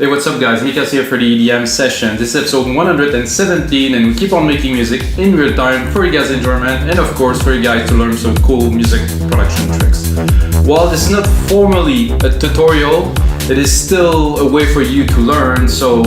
Hey, what's up guys, Mikas here for the EDM session. This is episode 117 and we keep on making music in real time for you guys' enjoyment and of course for you guys to learn some cool music production tricks. While this is not formally a tutorial, it is still a way for you to learn, so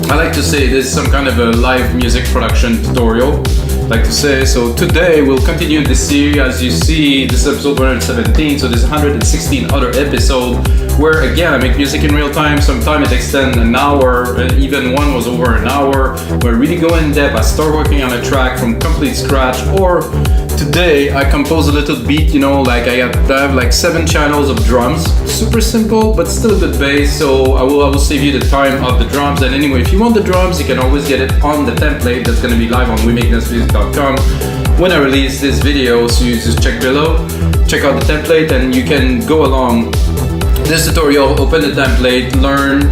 I like to say this is some kind of a live music production tutorial. Like to say, so today we'll continue this series. As you see, this is episode 117, so there's 116 other episodes where again I make music in real time. Sometimes it extends an hour, even one was over an hour, where I really go in depth. I start working on a track from complete scratch, or today I compose a little beat, you know, like I have like 7 channels of drums, super simple but still a good bass, so I will save you the time of the drums. And anyway, if you want the drums, you can always get it on the template that's going to be live on WeMakeThisMusic.com when I release this video, so you just check below, check out the template and you can go along this tutorial, open the template, learn,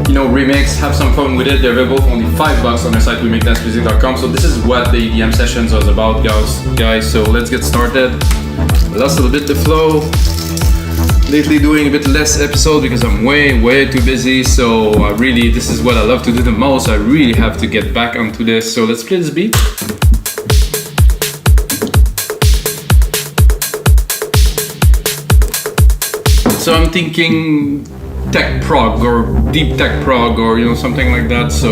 you know, remix, have some fun with it. They're available for only $5 on our site WeMakeThisMusic.com. So this is what the EDM sessions was about, guys. So let's get started. I lost a little bit the flow. Lately doing a bit less episode because I'm way too busy. So this is what I love to do the most. I really have to get back onto this. So let's play this beat. So I'm thinking tech prog or deep tech prog or, you know, something like that. So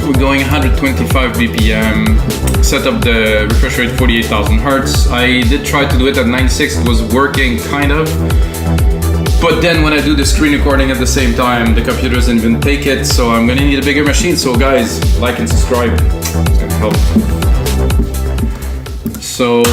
we're going 125 BPM, set up the refresh rate 48,000 Hertz. I did try to do it at 9.6, it was working kind of. But then when I do the screen recording at the same time, the computer doesn't even take it. So I'm gonna need a bigger machine. So guys, like and subscribe, it's gonna help. So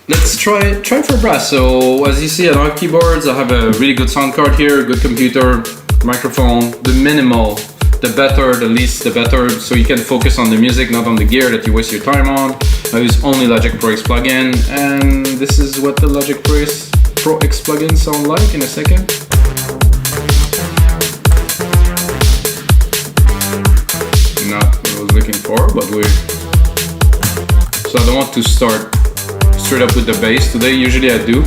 let's try for brass. So as you see, I don't have keyboards. I have a really good sound card here, good computer, microphone. The minimal, the better, the least, the better. So you can focus on the music, not on the gear that you waste your time on. I use only Logic Pro X plugin, and this is what the Logic Pro X plugin sound like in a second. Not what I was looking for, but so I don't want to start straight up with the bass today. Usually I do.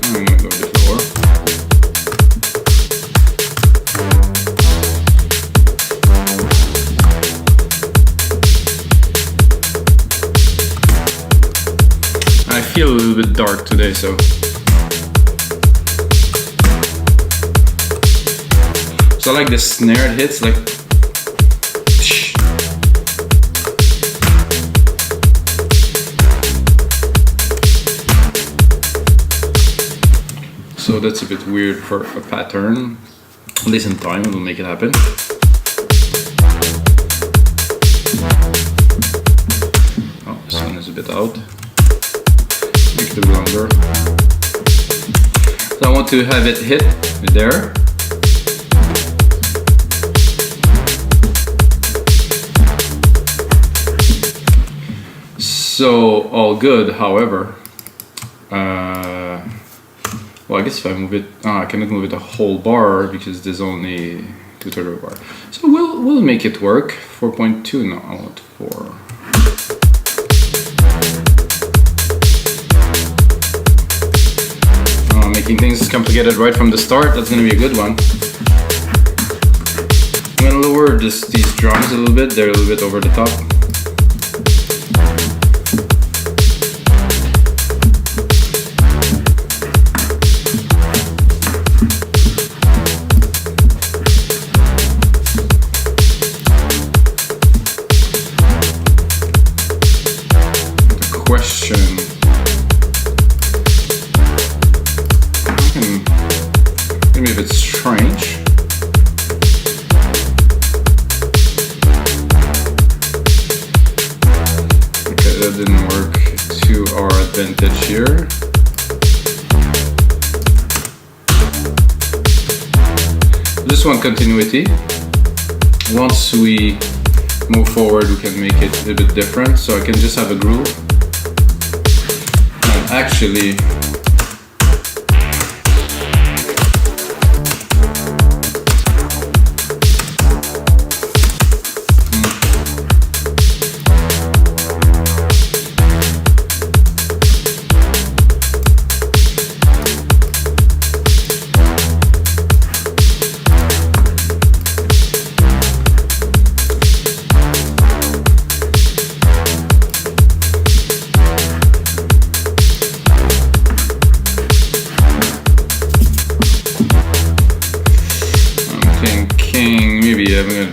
I'm gonna go a bit lower. I feel a little bit dark today, so I like the snare it hits, like so that's a bit weird for a pattern. At least in time it will make it happen. Oh, this one is a bit out. Make it a bit longer. So I want to have it hit there. So all good, however, well, I guess if I move it, I cannot move it a whole bar because there's only 2/3 bar. So we'll make it work. 4.2, no, I want 4. Making things complicated right from the start. That's gonna be a good one. I'm gonna lower these drums a little bit. They're a little bit over the top. Maybe if it's strange. Okay, that didn't work to our advantage here. Just want continuity. Once we move forward, we can make it a bit different. So I can just have a groove. And actually,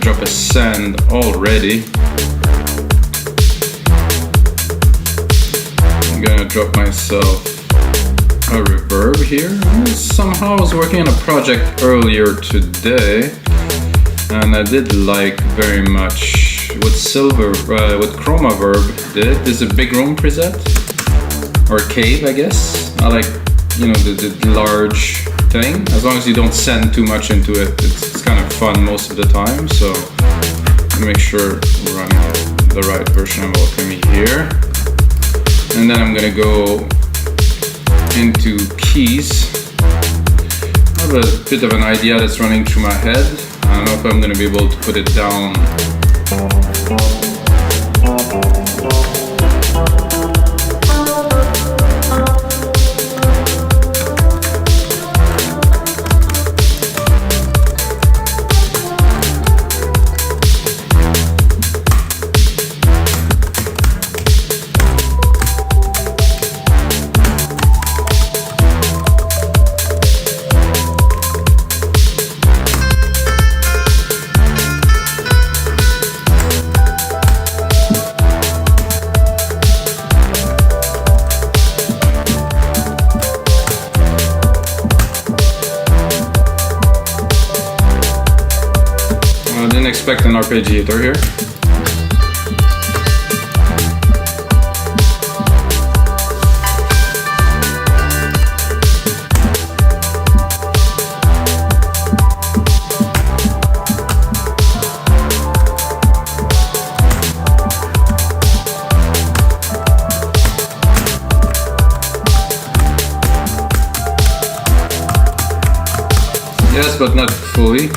drop a send already. I'm gonna drop myself a reverb here. Somehow I was working on a project earlier today, and I did like very much what Chroma Verb did. There's a big room preset, or cave, I guess. I like, you know, the large thing. As long as you don't send too much into it, it's kind of fun most of the time. So make sure we're running the right version of Alchemy here. And then I'm gonna go into keys. I have a bit of an idea that's running through my head. I don't know if I'm gonna be able to put it down. I didn't expect an arpeggiator here. Yes, but not fully.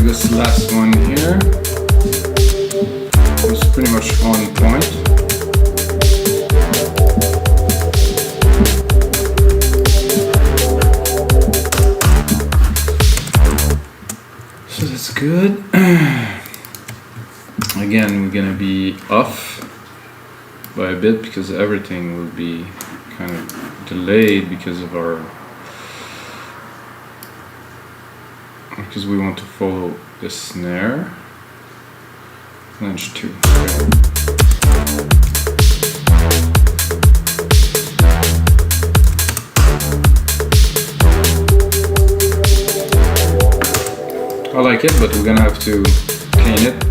This last one here was pretty much on point. So that's good. Again, we're gonna be off by a bit because everything will be kind of delayed because of because we want to follow the snare. Flange 2. I like it, but we're gonna have to clean it.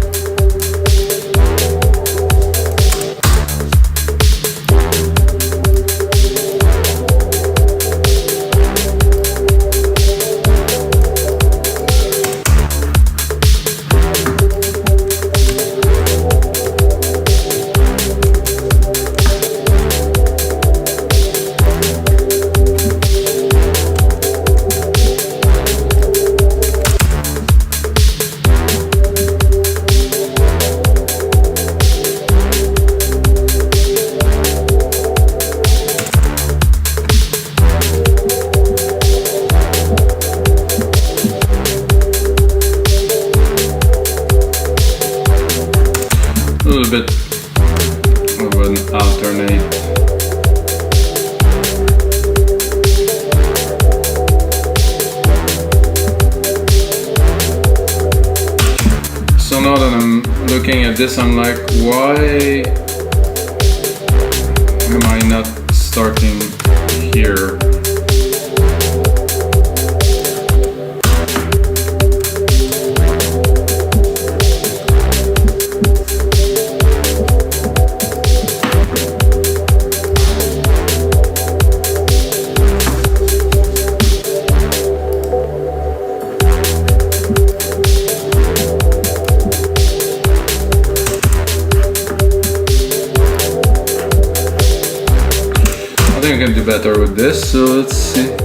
little bit of an alternate. So now that I'm looking at this, I'm like, why am I not starting here? I think I can do better with this, so let's see.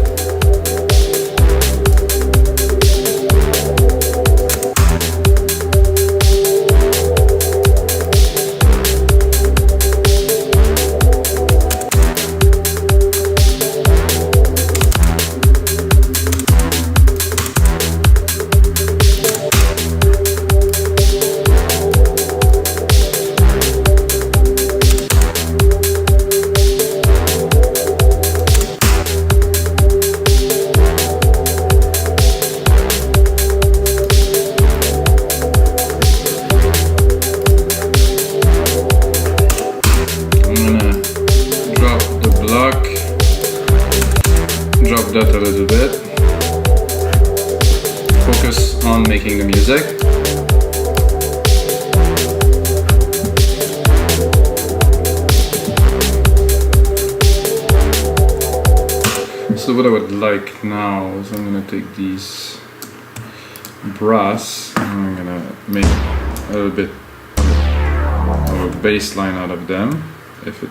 That a little bit. Focus on making the music. So what I would like now is I'm going to take these brass and I'm going to make a little bit of a bass line out of them if it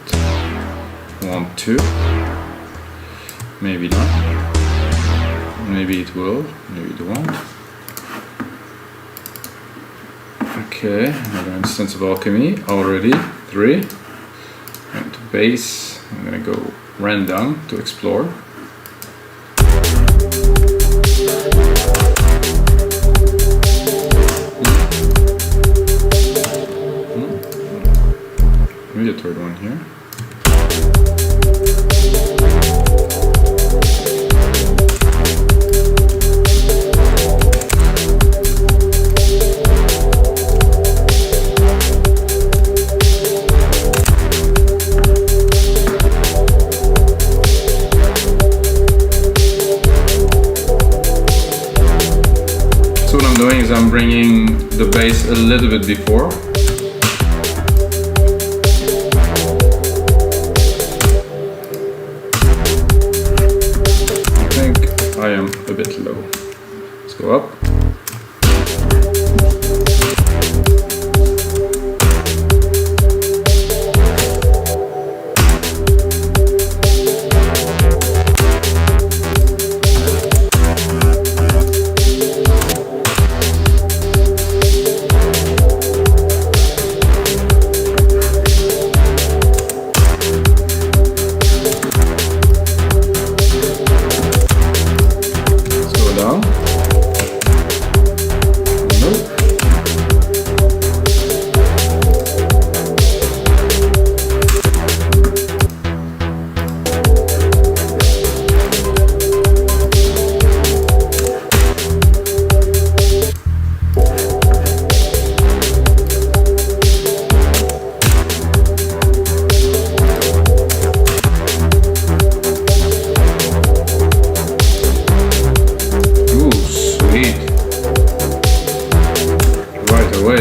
want to. Maybe not. Maybe it will, maybe it won't. Okay, another instance of alchemy, already 3. And to bass, I'm gonna go random to explore. Maybe a third one here. I'm bringing the bass a little bit before. I think I am a bit low. Let's go up.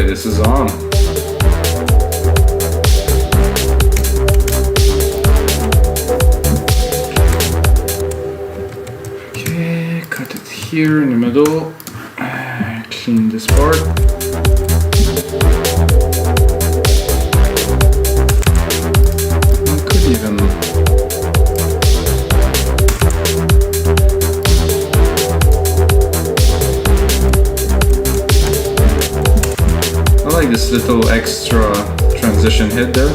This is on. Okay, cut it here in the middle. Clean this part. I could even this little extra transition hit there.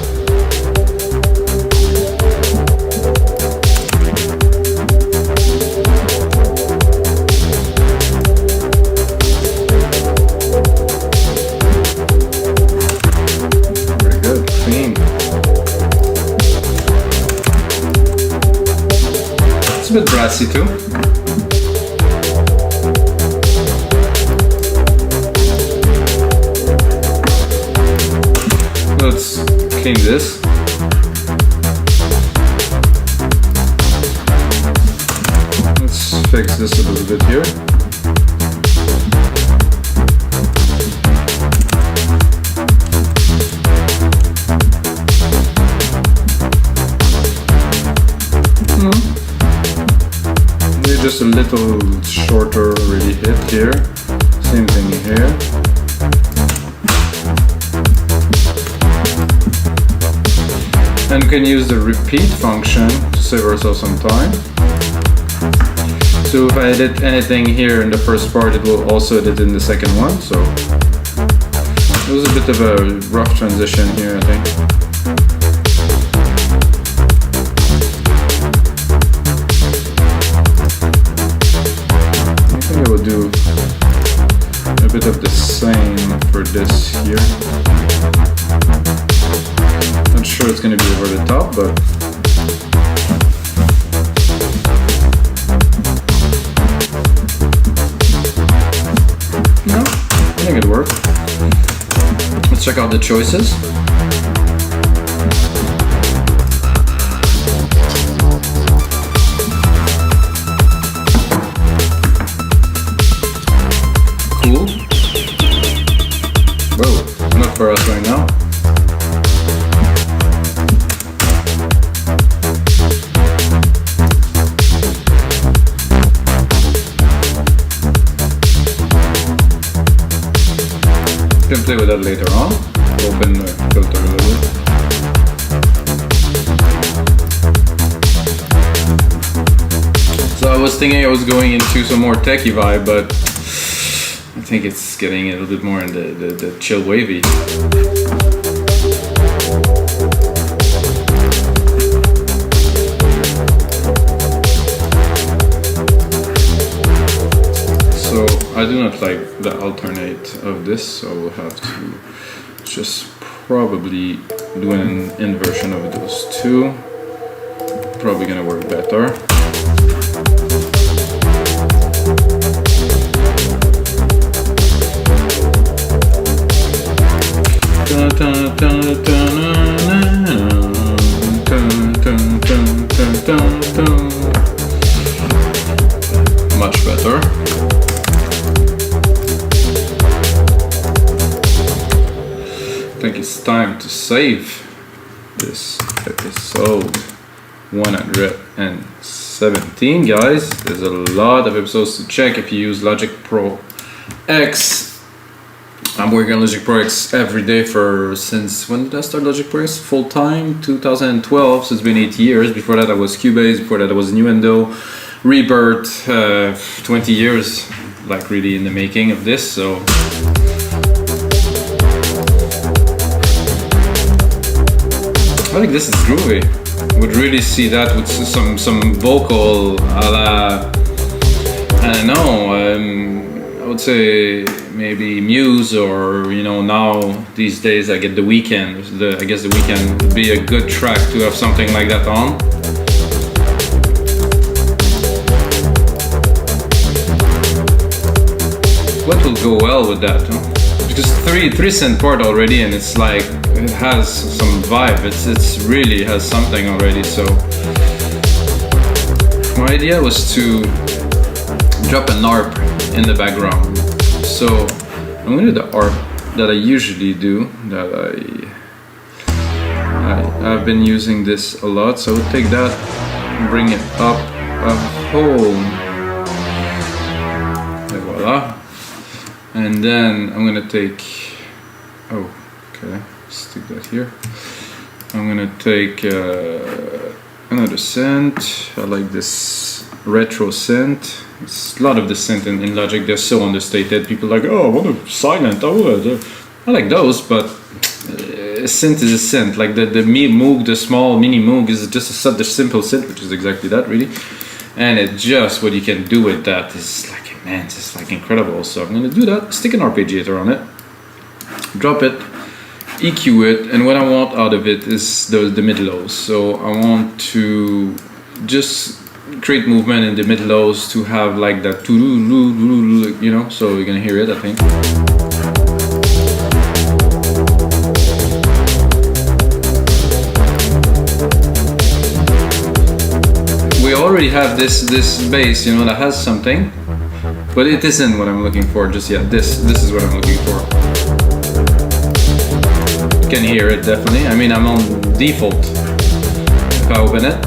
Very bit brassy too. Let's clean this. Let's fix this a little bit here. Maybe just a little shorter already hit here. Same thing here. And we can use the repeat function to save ourselves some time. So if I edit anything here in the first part, it will also edit in the second one. So it was a bit of a rough transition here, I think. I think I will do a bit of the same for this here. Not sure it's going to be over the top, but no, I think it worked. Let's check out the choices. Cool. Whoa, not for us right now. You can play with that later on. Open the filter a little bit. So I was thinking I was going into some more techie vibe, but I think it's getting a little bit more in the chill wavy. So I do not like the alternate of this, so we'll have to just probably do an inversion of those two. Probably gonna work better. Much better. I think it's time to save this episode 117, guys. There's a lot of episodes to check if you use Logic Pro X. I'm working on Logic Pro X every day since when did I start Logic Pro X? Full time, 2012, so it's been 8 years. Before that I was Cubase, before that I was Nuendo, Rebirth, 20 years like really in the making of this, so I think this is groovy. Would really see that with some vocal a la, I don't know, I would say maybe Muse, or you know, now these days I get The Weeknd. I guess The Weeknd would be a good track to have something like that on. What will go well with that? Huh? Because three synth part already, and it's like it has some vibe. It's really has something already. So my idea was to drop an ARP in the background. So I'm gonna do the ARP that I usually do. I've been using this a lot. So I'll take that and bring it up a whole. Et voila. And then I'm gonna take, stick that here. I'm gonna take another synth. I like this retro synth. It's a lot of the synth in Logic, they're so understated. People are like, oh, what a silent. I like those, but a synth is a synth. Like the Moog, the small mini Moog is just such a simple synth, which is exactly that really. And it just, what you can do with that is like, man, it's just like incredible. So I'm gonna do that, stick an arpeggiator on it, drop it, EQ it, and what I want out of it is the mid-lows. So I want to just create movement in the mid lows to have like that, you know, so you're gonna hear it, I think. We already have this bass, you know, that has something, but it isn't what I'm looking for just yet. This is what I'm looking for. You can hear it definitely. I mean, I'm on default. If I open it,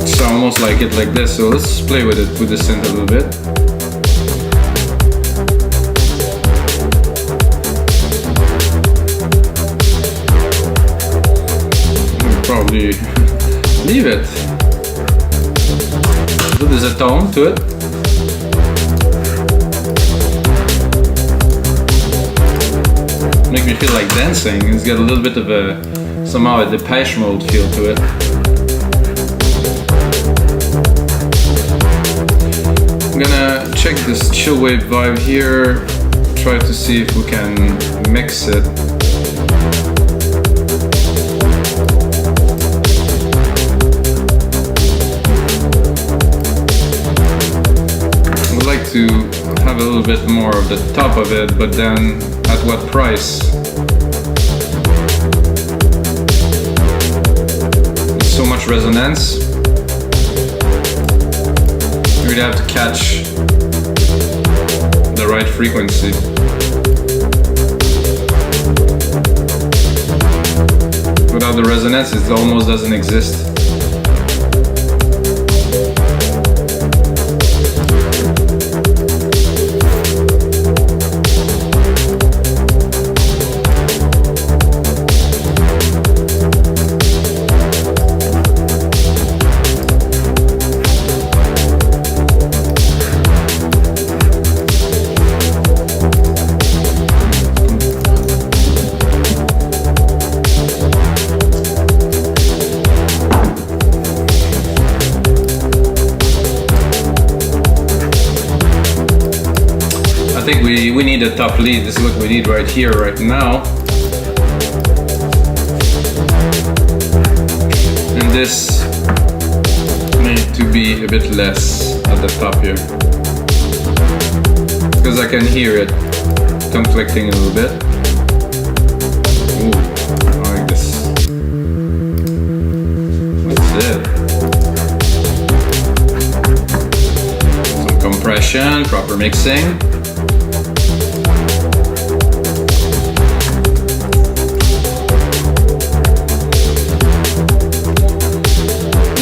so I almost like it like this. So let's play with it with the synth a little bit. Probably leave it. So there's a tone to it. Make me feel like dancing. It's got a little bit of a, somehow a Depeche Mode feel to it. I'm gonna check this chill wave vibe here. Try to see if we can mix it. To have a little bit more of the top of it, but then at what price? So much resonance. You really have to catch the right frequency. Without the resonance, it almost doesn't exist. I think we need a top lead. This is what we need right here, right now. And this need to be a bit less at the top here. Because I can hear it conflicting a little bit. Ooh, I like this. That's it. Some compression, proper mixing.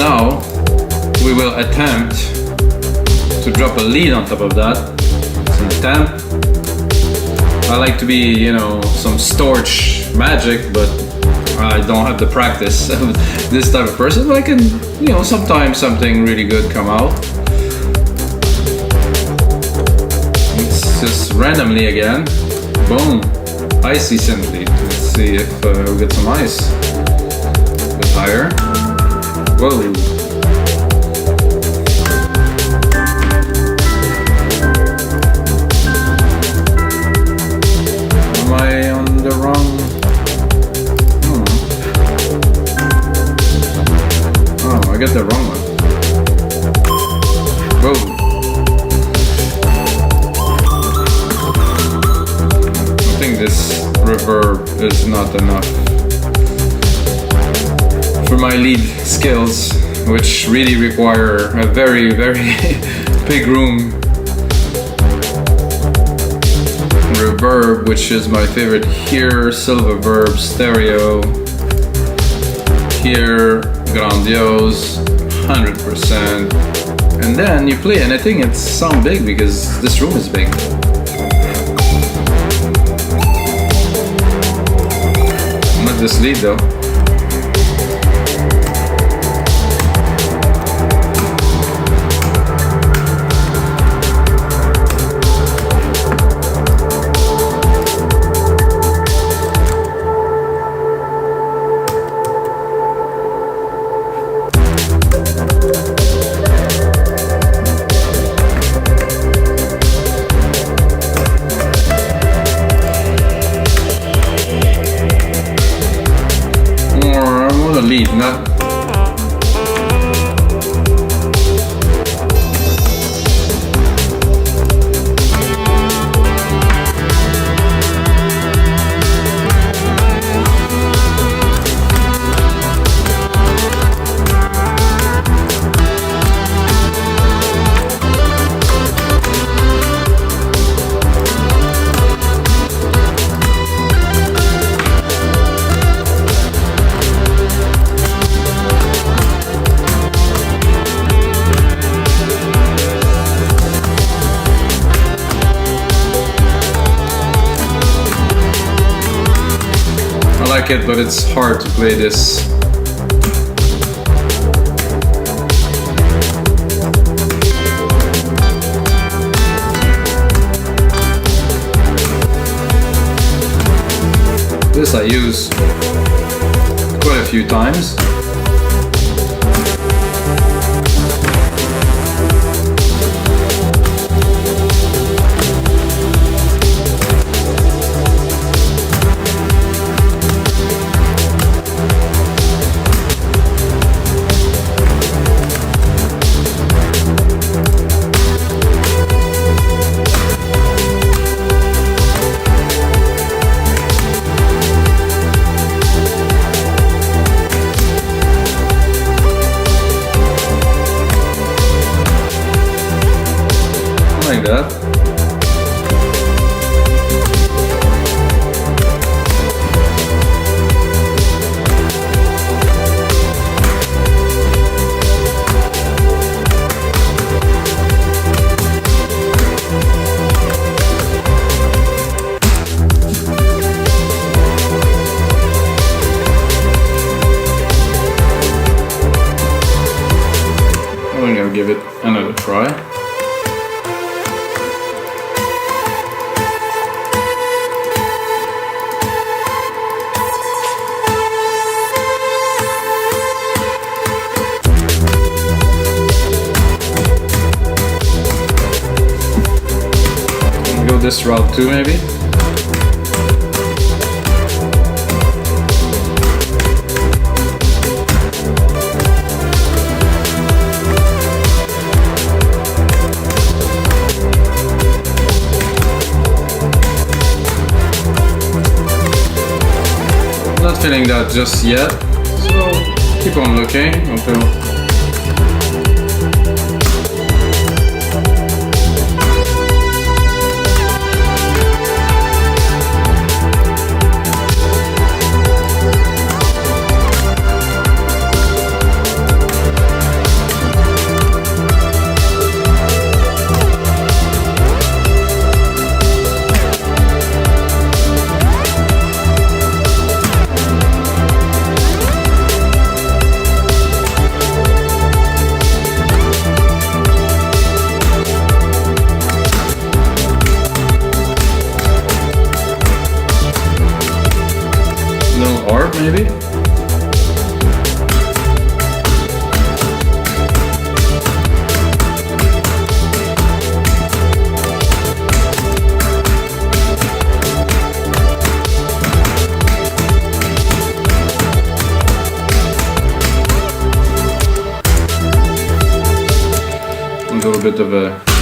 Now we will attempt to drop a lead on top of that. Some temp. I like to be, you know, some Storch magic, but I don't have the practice of this type of person. But I can, you know, sometimes something really good come out. It's just randomly again. Boom. Icy synth lead. Let's see if we get some ice. A bit higher. Whoa. Am I on the wrong? Oh, I got the wrong one. Whoa. I think this reverb is not enough for my lead skills, which really require a very, very big room. Reverb, which is my favorite here, Silververb, stereo, here, grandiose, 100%. And then you play, and I think it sounds big because this room is big. Not this lead though. like it, but it's hard to play this. This I use quite a few times. Like that. I'm gonna give it another try. Go this route too, maybe. Not feeling that just yet, so keep on looking until maybe? A little bit of a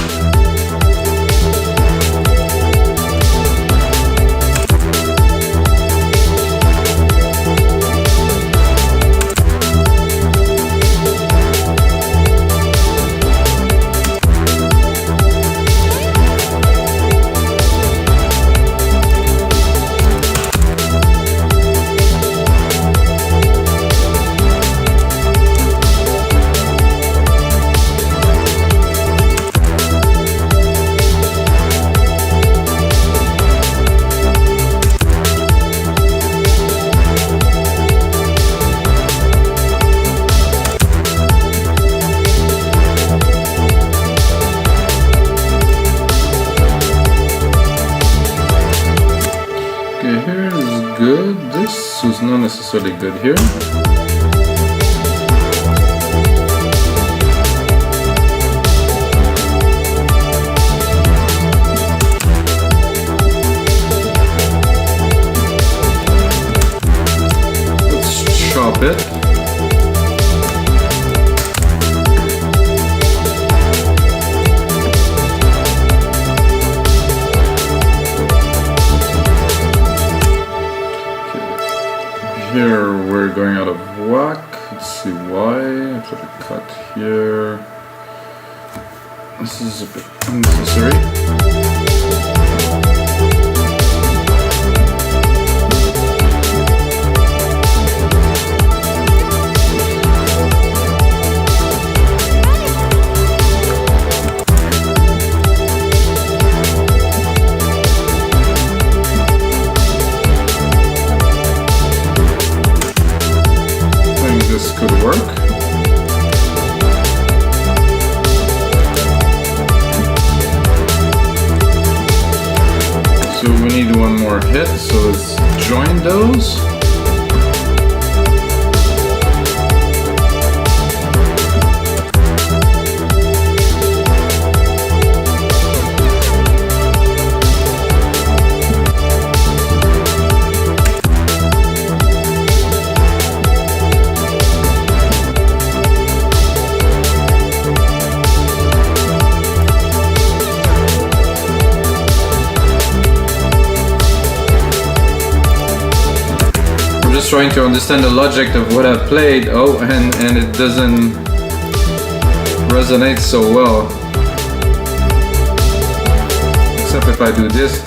good. This is not necessarily good here. Let's chop it. Here we're going out of whack. Let's see why. I put a cut here. This is a bit unnecessary. need one more hit, so let's join those. Trying to understand the logic of what I played. Oh, and it doesn't resonate so well. Except if I do this.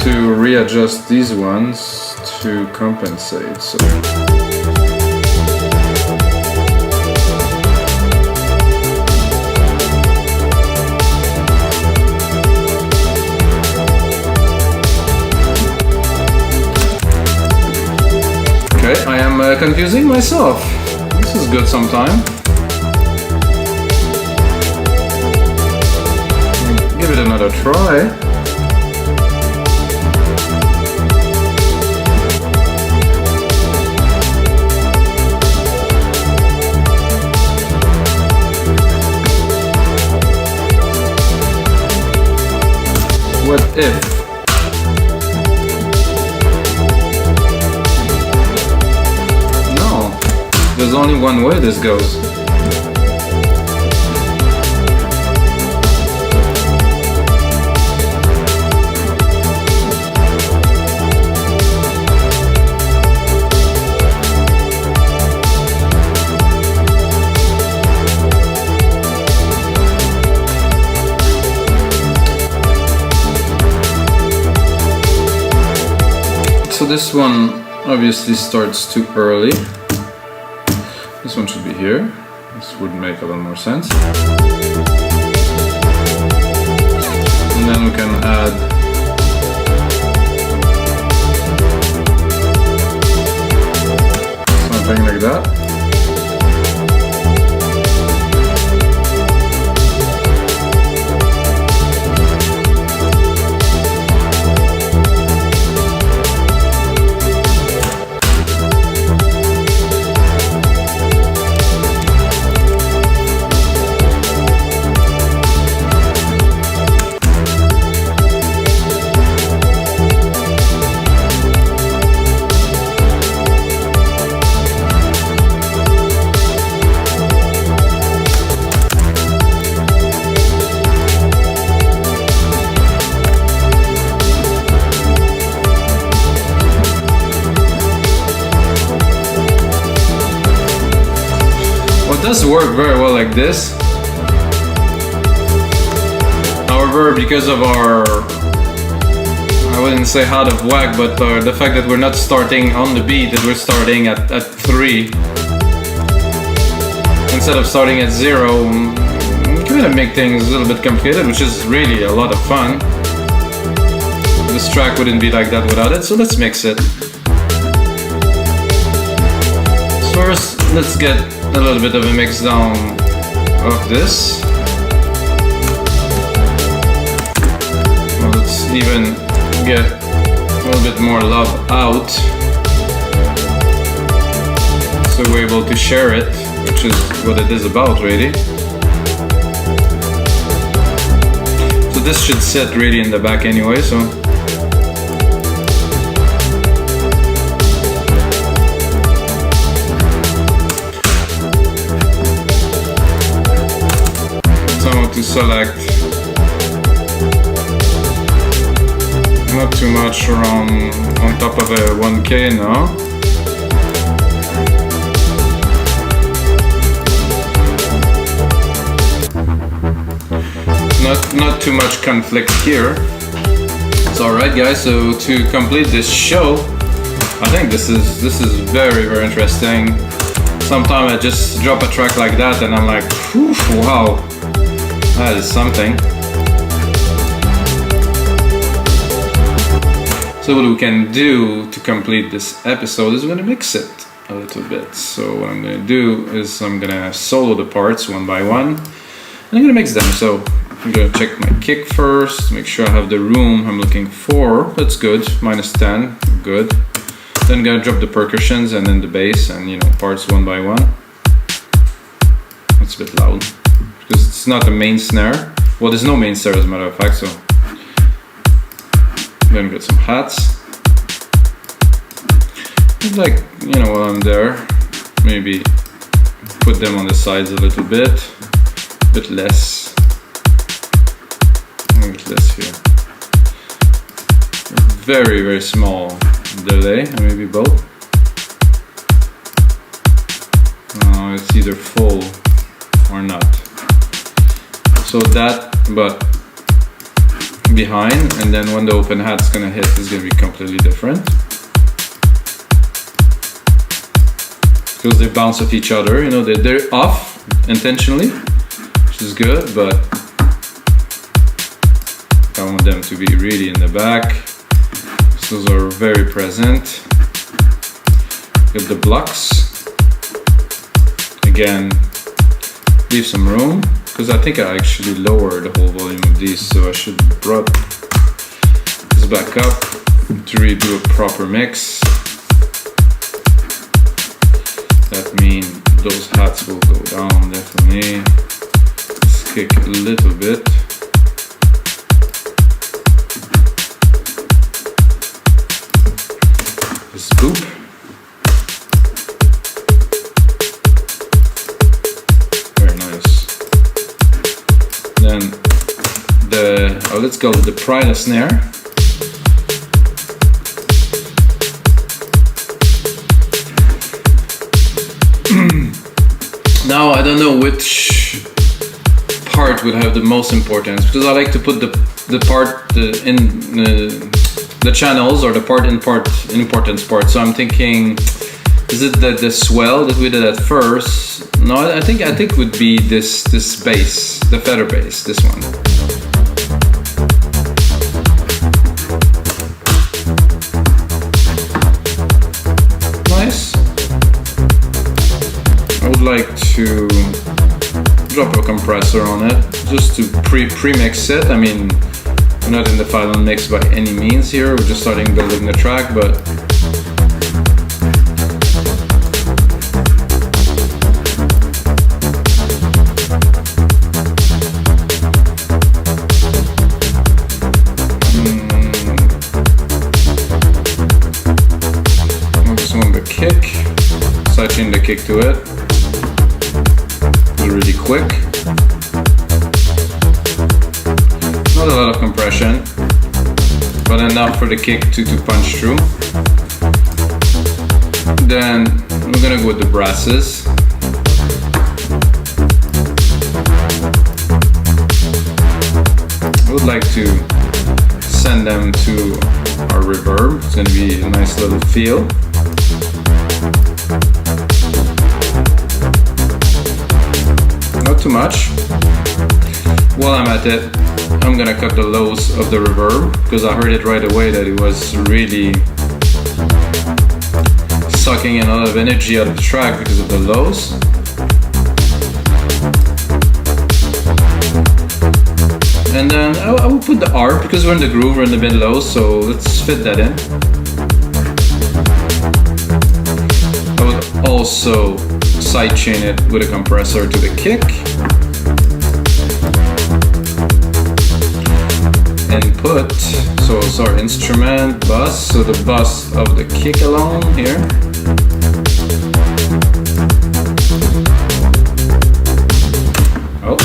To readjust these ones to compensate. So okay, I am confusing myself. This is good sometime. Give it another try. What if? No, there's only one way this goes. So this one obviously starts too early. This one should be here. This would make a lot more sense. And then we can add something like that. It does work very well like this. However, because of our, I wouldn't say out of whack, but the fact that we're not starting on the beat, that we're starting at 3 instead of starting at 0, kind of make things a little bit complicated, which is really a lot of fun. This track wouldn't be like that without it, so let's mix it. First, let's get a little bit of a mix down of this. Well, let's even get a little bit more love out, so we're able to share it, which is what it is about really. So this should sit really in the back anyway, so to select not too much around on top of a 1K now. Not too much conflict here. It's alright guys, so to complete this show, I think this is very, very interesting. Sometimes I just drop a track like that and I'm like, wow. That is something. So what we can do to complete this episode is we're gonna mix it a little bit. So what I'm gonna do is I'm gonna solo the parts one by one, and I'm gonna mix them. So I'm gonna check my kick first, make sure I have the room I'm looking for. That's good, -10, good. Then I'm gonna drop the percussions and then the bass and, you know, parts one by one. It's a bit loud because it's not a main snare. Well, there's no main snare as a matter of fact, so I'm gonna get some hats. Like, you know, while I'm there, maybe put them on the sides a little bit less. A bit less here. Very, very small delay, maybe both. It's either full or not. So that, but behind, and then when the open hat's gonna hit, it's gonna be completely different. Because they bounce off each other, you know, they're off intentionally, which is good, but I want them to be really in the back. So those are very present. Get the blocks. Again, leave some room, because I think I actually lowered the whole volume of these, so I should brought this back up to really do a proper mix. That means those hats will go down definitely. Let's kick a little bit. Just boop. Very nice. Then let's go with the Prida snare. Now I don't know which part would have the most importance, because I like to put the part in the channels, or the part importance part. So I'm thinking, is it the swell that we did at first? No, I think it would be this bass, the feather bass, this one. Nice. I would like to drop a compressor on it just to pre-mix it. I mean, we're not in the final mix by any means here, we're just starting building the track, but I just want the kick, sidechain the kick to it. Really quick. Not a lot of compression, but enough for the kick to punch through. Then we're gonna go with the brasses. I would like to send them to our reverb. It's gonna be a nice little feel. Not too much. While I'm at it, I'm gonna cut the lows of the reverb, because I heard it right away that it was really sucking a lot of energy out of the track because of the lows. And then I will put the ARP, because we're in the groove, we're in the mid low, so let's fit that in. I would also sidechain it with a compressor to the kick. Input, so it's our instrument bus, so the bus of the kick alone here. Oh.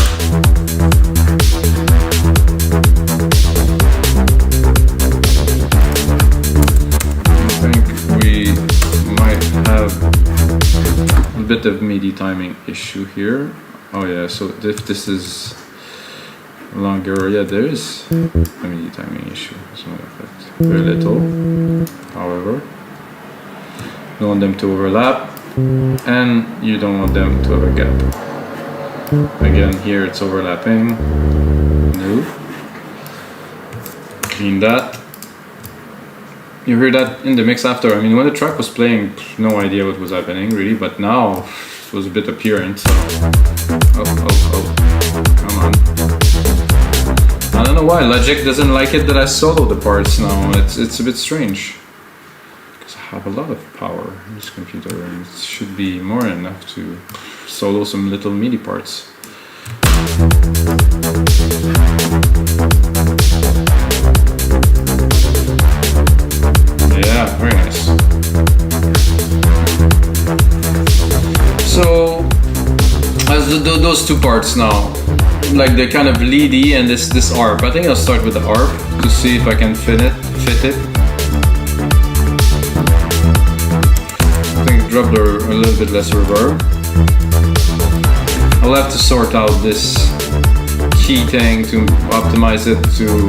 I think we might have a bit of MIDI timing issue here. Oh yeah, so if this is longer, yeah, there is a MIDI timing issue, as a matter of fact. Very little, however. You don't want them to overlap, and you don't want them to have a gap. Again, here it's overlapping. No. Clean that. you hear that in the mix after. I mean, when the track was playing, no idea what was happening really, but now it was a bit apparent. So. Oh, come on. I don't know why Logic doesn't like it that I solo the parts now. It's a bit strange. Because I have a lot of power in this computer and it should be more than enough to solo some little MIDI parts. Yeah, very nice. So, as those two parts now, like the kind of leady and this ARP. I think I'll start with the ARP to see if I can fit it. I think drop a little bit less reverb. I'll have to sort out this key thing to optimize it to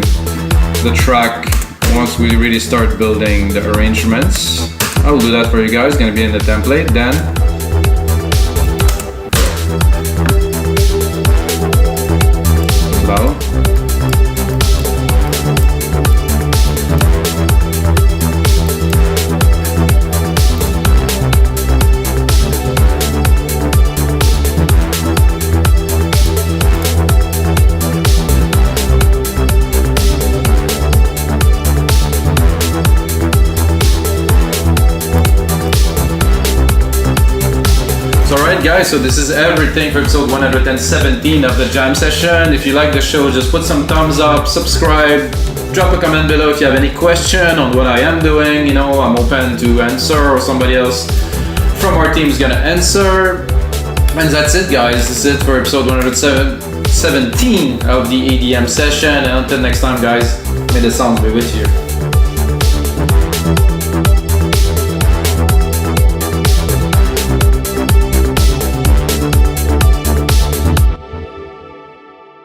the track once we really start building the arrangements. I will do that for you guys, it's gonna be in the template then. Low. Alright guys, so this is everything for episode 117 of the jam session. If you like the show, just put some thumbs up, subscribe, drop a comment below if you have any question on what I am doing. You know, I'm open to answer, or somebody else from our team is gonna answer. And that's it guys, this is it for episode 117 of the EDM session. And until next time guys, may the sound be with you.